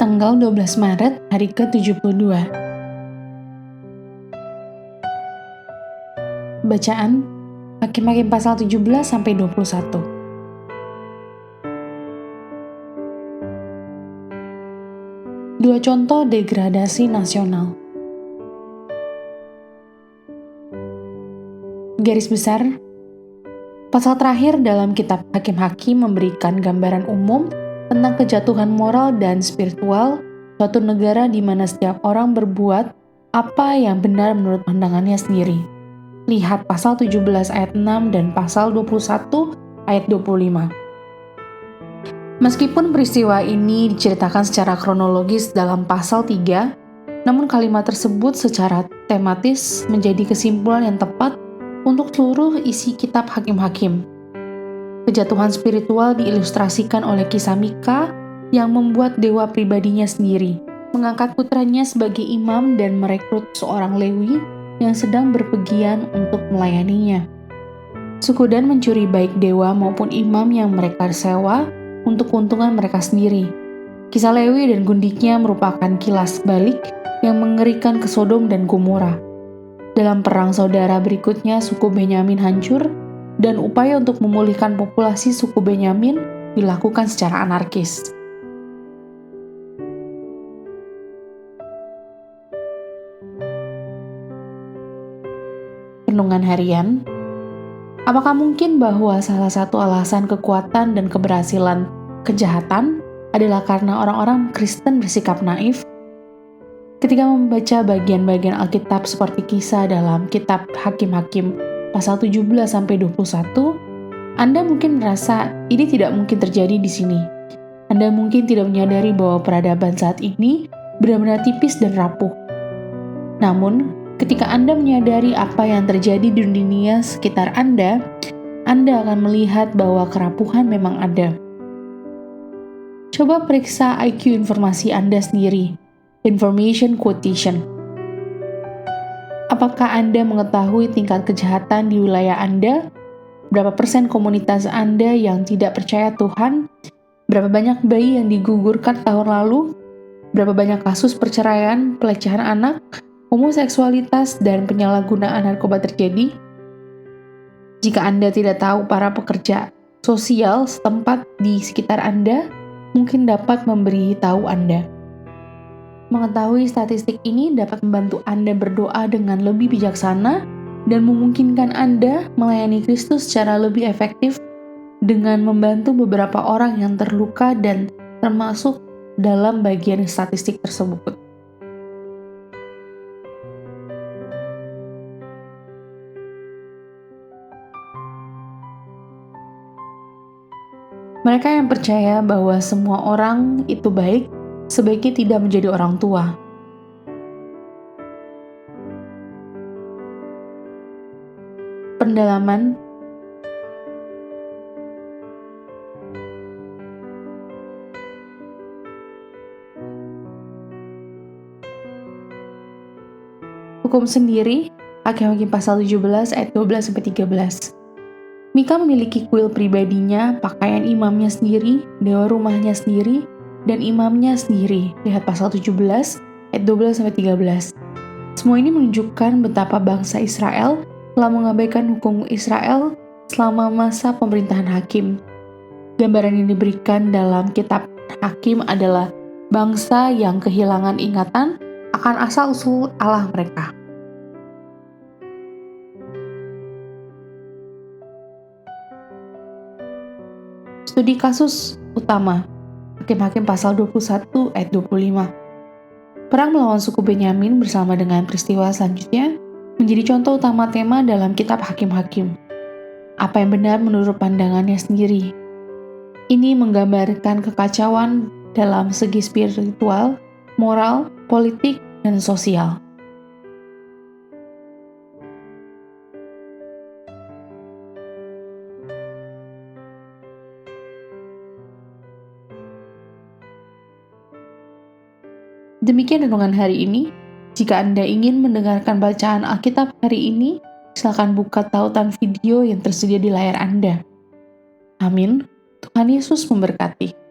tanggal 12 Maret, hari ke-72. Bacaan Hakim-Hakim pasal 17-21. Dua contoh degradasi nasional. Garis besar, pasal terakhir dalam kitab Hakim-Hakim memberikan gambaran umum tentang kejatuhan moral dan spiritual suatu negara di mana setiap orang berbuat apa yang benar menurut pandangannya sendiri. Lihat pasal 17 ayat 6 dan pasal 21 ayat 25. Meskipun peristiwa ini diceritakan secara kronologis dalam pasal 3, namun kalimat tersebut secara tematis menjadi kesimpulan yang tepat untuk seluruh isi kitab Hakim-Hakim. Kejatuhan spiritual diilustrasikan oleh kisah Mika yang membuat dewa pribadinya sendiri, mengangkat putranya sebagai imam dan merekrut seorang Lewi yang sedang berpergian untuk melayaninya. Suku Dan mencuri baik dewa maupun imam yang mereka sewa untuk keuntungan mereka sendiri. Kisah Lewi dan gundiknya merupakan kilas balik yang mengerikan ke Sodom dan Gomora. Dalam perang saudara berikutnya, suku Benyamin hancur, dan upaya untuk memulihkan populasi suku Benyamin dilakukan secara anarkis. Renungan harian. Apakah mungkin bahwa salah satu alasan kekuatan dan keberhasilan kejahatan adalah karena orang-orang Kristen bersikap naif? Ketika membaca bagian-bagian Alkitab seperti kisah dalam kitab Hakim-Hakim pasal 17-21, Anda mungkin merasa ini tidak mungkin terjadi di sini. Anda mungkin tidak menyadari bahwa peradaban saat ini benar-benar tipis dan rapuh. Namun, ketika Anda menyadari apa yang terjadi di dunia sekitar Anda akan melihat bahwa kerapuhan memang ada. Coba periksa IQ informasi Anda sendiri, Information Quotient. Apakah Anda mengetahui tingkat kejahatan di wilayah Anda? Berapa persen komunitas Anda yang tidak percaya Tuhan? Berapa banyak bayi yang digugurkan tahun lalu? Berapa banyak kasus perceraian, pelecehan anak, homoseksualitas, dan penyalahgunaan narkoba terjadi? Jika Anda tidak tahu para pekerja sosial setempat di sekitar Anda, mungkin dapat memberi tahu Anda. Mengetahui statistik ini dapat membantu Anda berdoa dengan lebih bijaksana dan memungkinkan Anda melayani Kristus secara lebih efektif dengan membantu beberapa orang yang terluka dan termasuk dalam bagian statistik tersebut. Mereka yang percaya bahwa semua orang itu baik, sebaiknya tidak menjadi orang tua. Pendalaman. Hukum sendiri, Hakim-Hakim pasal 17 ayat 12-13. Mika memiliki kuil pribadinya, pakaian imamnya sendiri, dewa rumahnya sendiri, dan imamnya sendiri. Lihat pasal 17 ayat 12-13. Semua ini menunjukkan betapa bangsa Israel telah mengabaikan hukum Israel selama masa pemerintahan Hakim. Gambaran yang diberikan dalam kitab Hakim adalah bangsa yang kehilangan ingatan akan asal-usul Allah mereka. Studi kasus utama Hakim-Hakim pasal 21 ayat 25. Perang melawan suku Benyamin bersama dengan peristiwa selanjutnya menjadi contoh utama tema dalam kitab Hakim-Hakim. Apa yang benar menurut pandangannya sendiri. Ini menggambarkan kekacauan dalam segi spiritual, moral, politik, dan sosial. Demikian renungan hari ini. Jika Anda ingin mendengarkan bacaan Alkitab hari ini, silakan buka tautan video yang tersedia di layar Anda. Amin. Tuhan Yesus memberkati.